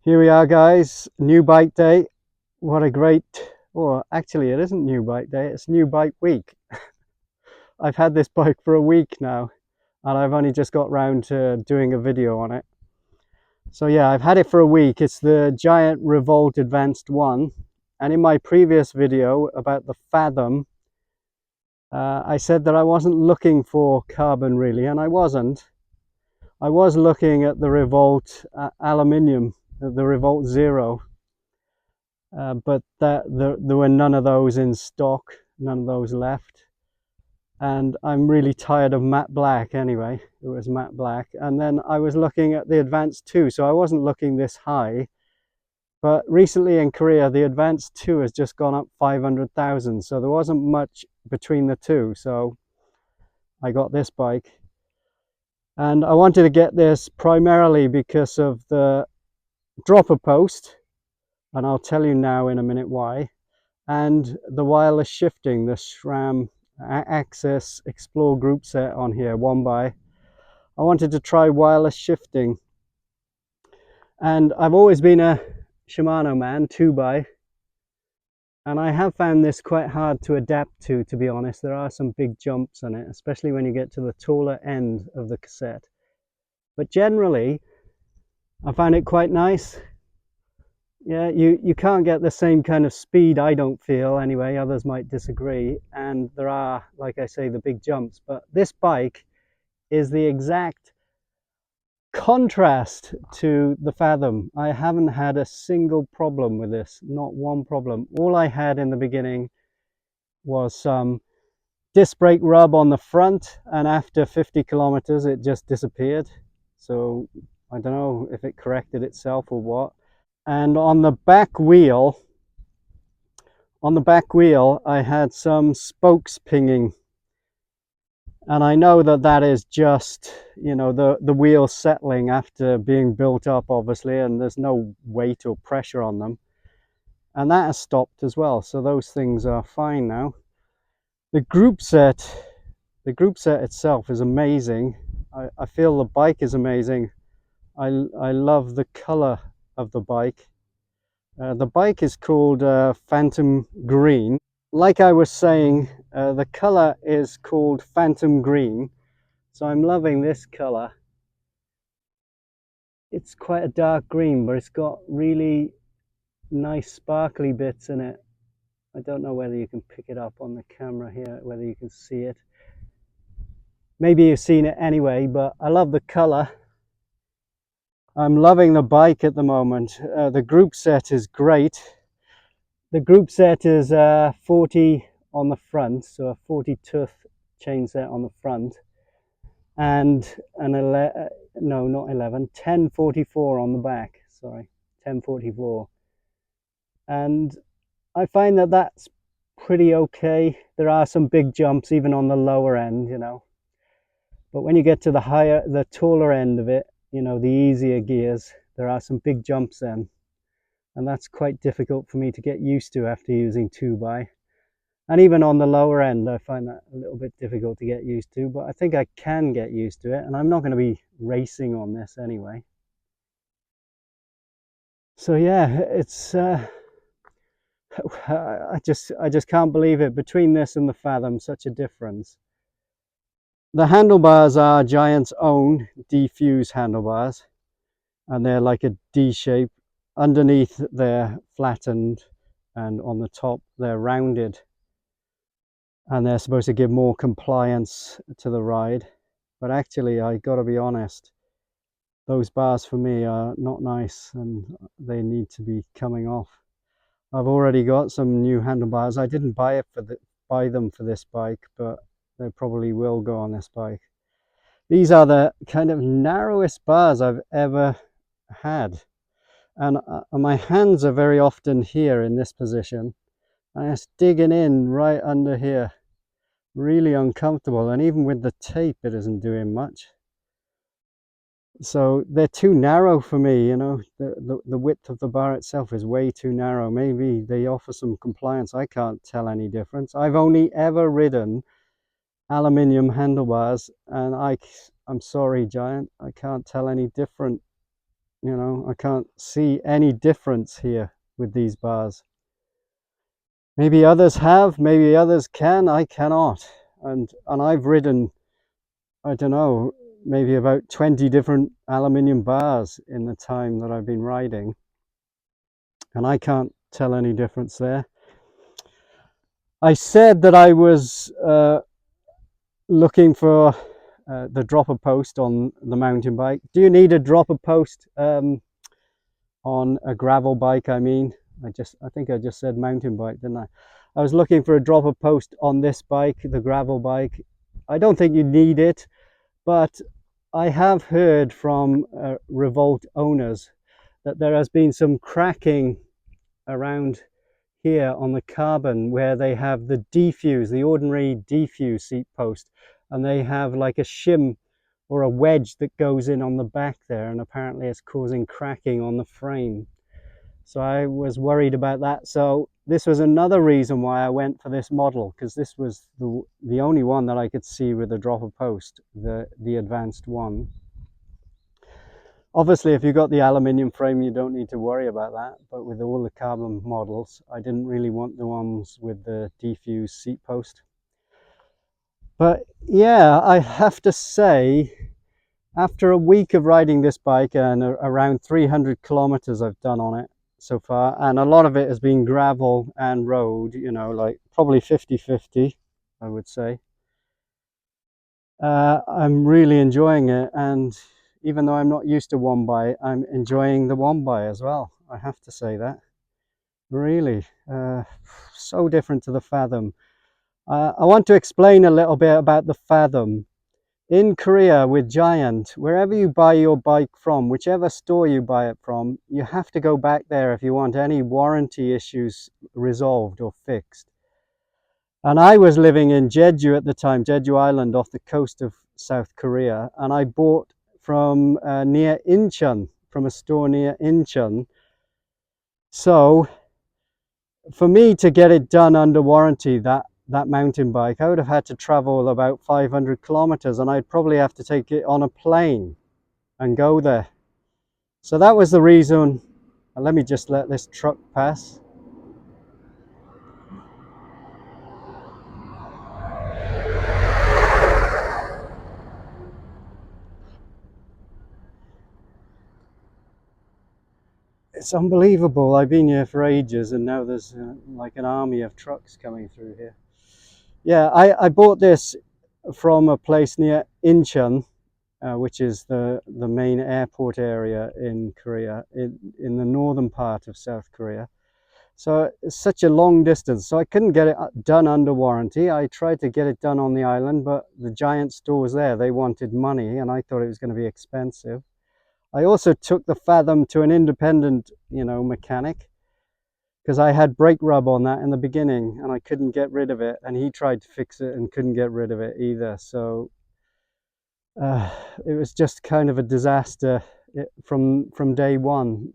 Here we are, guys. New bike day. What a great, or actually it isn't new bike day, it's new bike week. I've had this bike for a week now and I've only just got round to doing a video on it. So yeah, I've had it for a week. It's the giant Revolt Advanced 1. And in my previous video about the Fathom, I said that I wasn't looking for carbon really, and I wasn't. I was looking at the Revolt aluminium, the Revolt Zero. But there were none of those in stock, none of those left. And I'm really tired of matte black anyway. It was matte black. And then I was looking at the Advanced 2, so I wasn't looking this high. But recently in Korea, the Advanced 2 has just gone up 500,000. So there wasn't much between the two. So I got this bike. And I wanted to get this primarily because of the dropper post. And I'll tell you now in a minute why. And the wireless shifting, the SRAM Access Explore group set on here, 1x. I wanted to try wireless shifting. And I've always been a Shimano man, 2x. And I have found this quite hard to adapt to be honest. There are some big jumps on it, especially when you get to the taller end of the cassette. But generally, I find it quite nice. Yeah, you can't get the same kind of speed, I don't feel anyway. Others might disagree, and there are, like I say, the big jumps. But this bike is the exact contrast to the Fathom. I haven't had a single problem with this, not one problem. All I had in the beginning was some disc brake rub on the front, and after 50 kilometers it just disappeared. So I don't know if it corrected itself or what. And on the back wheel, I had some spokes pinging, and I know that that is just, you know, the wheels settling after being built up, obviously, and there's no weight or pressure on them, and that has stopped as well. So those things are fine now. The group set itself is amazing. I feel the bike is amazing. I love the color of the bike. The bike is called Phantom Green. Like I was saying, the color is called Phantom Green. So I'm loving this color. It's quite a dark green, but it's got really nice sparkly bits in it. I don't know whether you can pick it up on the camera here, whether you can see it. Maybe you've seen it anyway, but I love the color. I'm loving the bike at the moment. The group set is great. The group set is 40 on the front, so a 40 tooth chain set on the front, and an 1044 on the back. Sorry, 1044. And I find that that's pretty okay. There are some big jumps even on the lower end, you know. But when you get to the taller end of it, you know, the easier gears, there are some big jumps then. And that's quite difficult for me to get used to after using 2x. And even on the lower end, I find that a little bit difficult to get used to, but I think I can get used to it, and I'm not going to be racing on this anyway. So yeah, it's I just can't believe it. Between this and the Fathom, such a difference. The handlebars are Giant's own D-Fuse handlebars, and they're like a D shape. Underneath they're flattened, and on the top they're rounded, and they're supposed to give more compliance to the ride. But actually, I gotta be honest, those bars for me are not nice, and they need to be coming off. I've already got some new handlebars. I didn't buy them for this bike, but they probably will go on this bike. These are the kind of narrowest bars I've ever had, and my hands are very often here in this position, and it's digging in right under here. Really uncomfortable, and even with the tape it isn't doing much. So they're too narrow for me, you know. The width of the bar itself is way too narrow. Maybe they offer some compliance. I can't tell any difference. I've only ever ridden aluminium handlebars, and I'm sorry, Giant, I can't tell any different. You know, I can't see any difference here with these bars. Maybe others have, maybe others can, I cannot. And I've ridden, I don't know, maybe about 20 different aluminium bars in the time that I've been riding, and I can't tell any difference there. I said that I was looking for the dropper post on the mountain bike. Do you need a dropper post on a gravel bike? I mean, I think I just said mountain bike, didn't I? I was looking for a dropper post on this bike, the gravel bike. I don't think you need it, but I have heard from Revolt owners that there has been some cracking around here on the carbon where they have the defuse, the ordinary defuse seat post, and they have like a shim or a wedge that goes in on the back there, and apparently it's causing cracking on the frame. So I was worried about that. So this was another reason why I went for this model, because this was the only one that I could see with a dropper post, the advanced one. Obviously, if you've got the aluminium frame, you don't need to worry about that. But with all the carbon models, I didn't really want the ones with the defuse seat post. But yeah, I have to say, after a week of riding this bike and around 300 kilometers I've done on it so far, and a lot of it has been gravel and road, you know, like probably 50-50, I would say. I'm really enjoying it, and even though I'm not used to one by, I'm enjoying the one by as well. I have to say that. Really, so different to the Fathom. I want to explain a little bit about the Fathom. In Korea with Giant, wherever you buy your bike from, whichever store you buy it from, you have to go back there if you want any warranty issues resolved or fixed. And I was living in Jeju at the time, Jeju Island off the coast of South Korea, and I bought from near Incheon, from a store near Incheon. So for me to get it done under warranty, that mountain bike, I would have had to travel about 500 kilometers, and I'd probably have to take it on a plane and go there. So that was the reason. Let me just let this truck pass. It's unbelievable. I've been here for ages, and now there's like an army of trucks coming through here. Yeah, I bought this from a place near Incheon, which is the main airport area in Korea, in the northern part of South Korea. So it's such a long distance, so I couldn't get it done under warranty. I tried to get it done on the island, but the Giant stores there, they wanted money, and I thought it was going to be expensive. I also took the Fathom to an independent, mechanic, because I had brake rub on that in the beginning and I couldn't get rid of it, and he tried to fix it and couldn't get rid of it either. So it was just kind of a disaster from day one.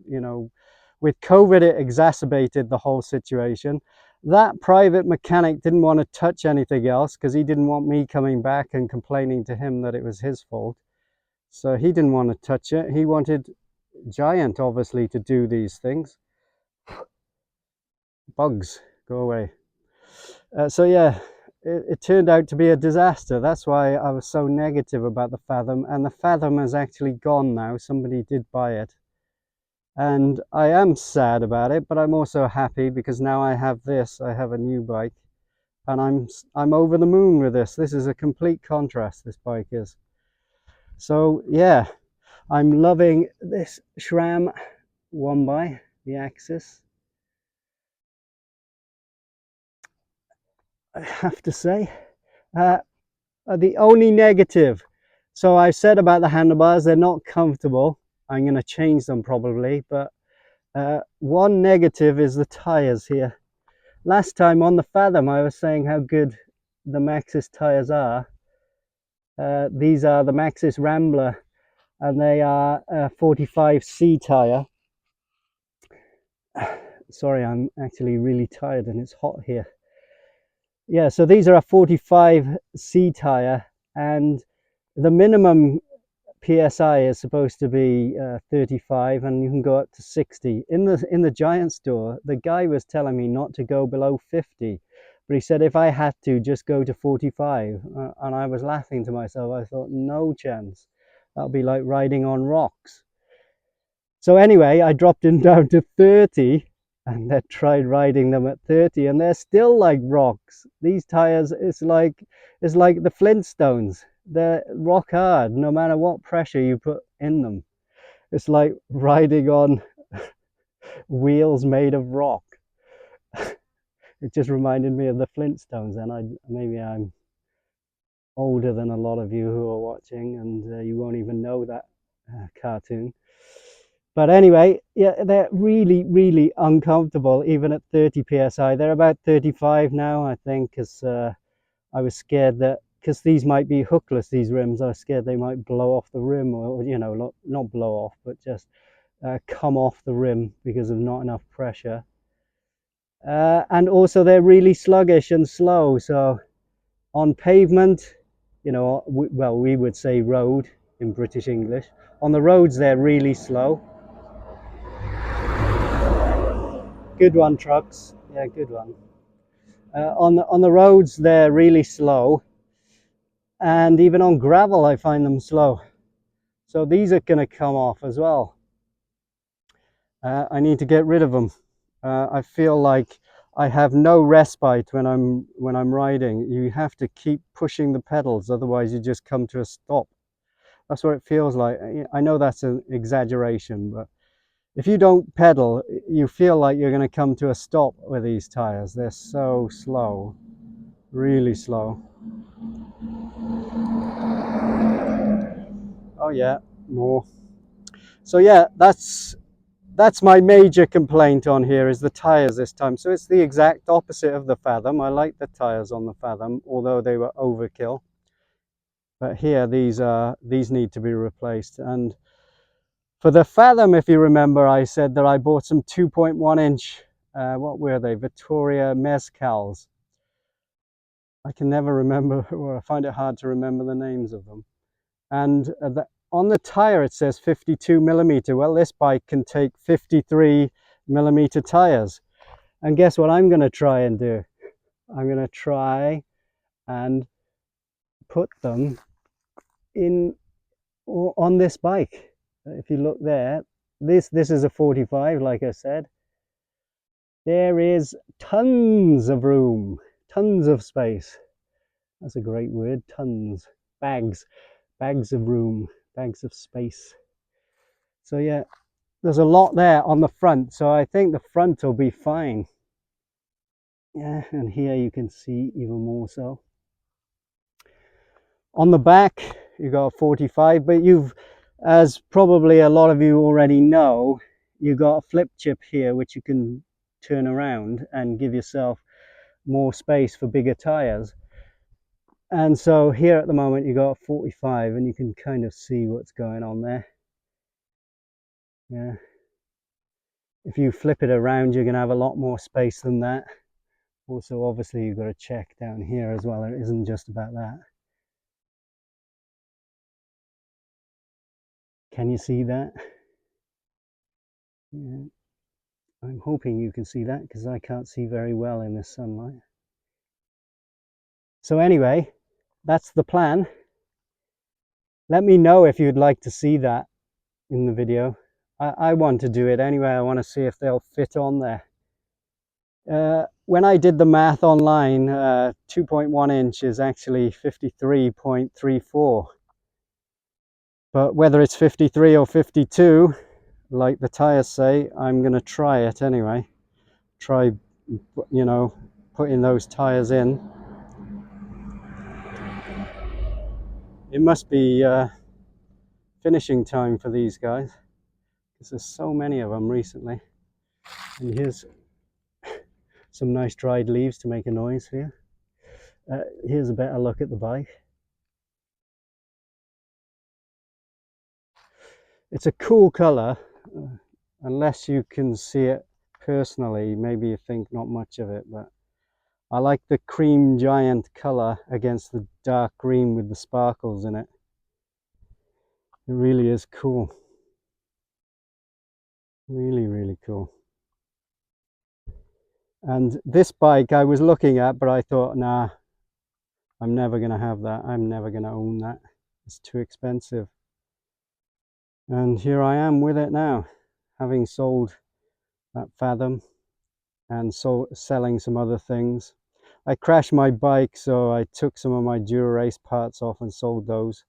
With COVID, it exacerbated the whole situation. That private mechanic didn't want to touch anything else because he didn't want me coming back and complaining to him that it was his fault. So he didn't want to touch it. He wanted Giant, obviously, to do these things. Bugs, go away. So yeah, it turned out to be a disaster. That's why I was so negative about the Fathom. And the Fathom has actually gone now. Somebody did buy it. And I am sad about it, but I'm also happy because now I have this. I have a new bike, and I'm over the moon with this. This is a complete contrast, this bike is. So yeah, I'm loving this SRAM one by the Axis. I have to say, the only negative, so I said about the handlebars, they're not comfortable. I'm going to change them probably, but one negative is the tires here. Last time on the Fathom, I was saying how good the Maxxis tires are. These are the Maxxis Rambler, and they are a 45C tire. Sorry, I'm actually really tired and it's hot here. Yeah, so these are a 45C tire, and the minimum PSI is supposed to be 35, and you can go up to 60. In the giant store, the guy was telling me not to go below 50, but he said if I had to, just go to 45. And I was laughing to myself. I thought, no chance. That'll be like riding on rocks. So anyway, I dropped him down to 30, and then tried riding them at 30, and they're still like rocks. These tires, it's like the Flintstones. They're rock hard no matter what pressure you put in them. It's like riding on wheels made of rock. It just reminded me of the Flintstones, and maybe I'm older than a lot of you who are watching, and you won't even know that cartoon. But anyway, yeah, they're really, really uncomfortable, even at 30 psi. They're about 35 now, I think, because I was scared that, because these might be hookless, these rims, I was scared they might blow off the rim, or, you know, not blow off, but just come off the rim because of not enough pressure. And also they're really sluggish and slow. So on pavement, you know, well, we would say road in British English. On the roads, they're really slow. Good one, trucks. Yeah, good one. On the roads, they're really slow. And even on gravel, I find them slow. So these are going to come off as well. I need to get rid of them. I feel like I have no respite when I'm riding. You have to keep pushing the pedals, otherwise you just come to a stop. That's what it feels like. I know that's an exaggeration, but if you don't pedal, you feel like you're going to come to a stop with these tires. They're so slow, really slow. Oh yeah, more. So yeah, that's my major complaint on here, is the tires this time. So it's the exact opposite of the Fathom. I like the tires on the Fathom, although they were overkill. But here, these need to be replaced. And for the Fathom, if you remember, I said that I bought some 2.1 inch, what were they? Vittoria Mezcals. I can never remember, or I find it hard to remember the names of them. And on the tire, it says 52 millimeter. Well, this bike can take 53 millimeter tires. And guess what I'm going to try and do? I'm going to try and put them in on this bike. If you look there, this is a 45, like I said. There is tons of room, tons of space. That's a great word, tons. Bags of room, bags of space. So yeah, there's a lot there on the front, so I think the front will be fine. Yeah, and here you can see even more so. On the back, you got a 45, but as probably a lot of you already know, you got a flip chip here, which you can turn around and give yourself more space for bigger tires. And so here at the moment, you got a 45, and you can kind of see what's going on there. Yeah. If you flip it around, you're going to have a lot more space than that. Also, obviously, you've got to check down here as well. It isn't just about that. Can you see that? Yeah. I'm hoping you can see that, because I can't see very well in this sunlight. So anyway, that's the plan. Let me know if you'd like to see that in the video. I want to do it anyway. I want to see if they'll fit on there. When I did the math online, 2.1 inch is actually 53.34. But whether it's 53 or 52, like the tires say, I'm going to try it anyway. Try, you know, putting those tires in. It must be finishing time for these guys, because there's so many of them recently. And here's some nice dried leaves to make a noise here. Here's a better look at the bike. It's a cool color, unless you can see it personally. Maybe you think not much of it, but I like the cream giant color against the dark green with the sparkles in it. really is cool. Really, really cool. And this bike I was looking at, but I thought, nah, I'm never going to have that. I'm never going to own that. It's too expensive. And here I am with it now, having sold that Fathom and selling some other things. I crashed my bike, so I took some of my Dura-Ace parts off and sold those.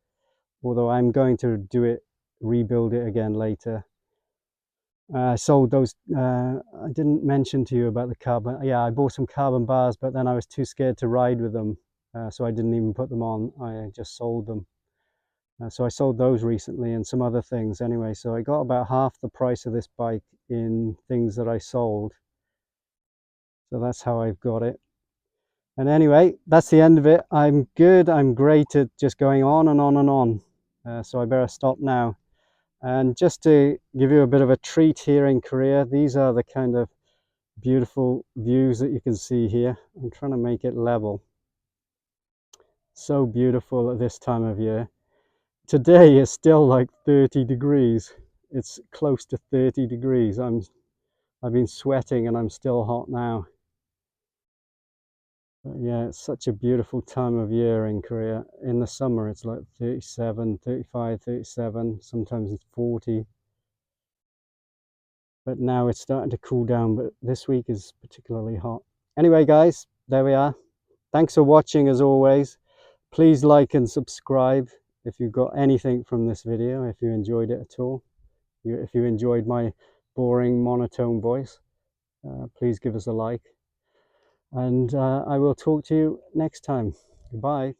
Although I'm going to do it, rebuild it again later. I sold those. I didn't mention to you about the carbon. Yeah, I bought some carbon bars, but then I was too scared to ride with them, so I didn't even put them on. I just sold them. So I sold those recently and some other things anyway. So I got about half the price of this bike in things that I sold. So that's how I've got it. And anyway, that's the end of it. I'm good. I'm great at just going on and on and on. So I better stop now. And just to give you a bit of a treat here in Korea, these are the kind of beautiful views that you can see here. I'm trying to make it level. So beautiful at this time of year. Today is still like 30 degrees. It's close to 30 degrees. I've been sweating and I'm still hot now. But yeah, it's such a beautiful time of year in Korea. In the summer, it's like 37, 35, 37, sometimes it's 40. But now it's starting to cool down, but this week is particularly hot. Anyway, guys, there we are. Thanks for watching as always. Please like and subscribe if you got anything from this video, if you enjoyed it at all. If you enjoyed my boring monotone voice, please give us a like. And I will talk to you next time. Goodbye.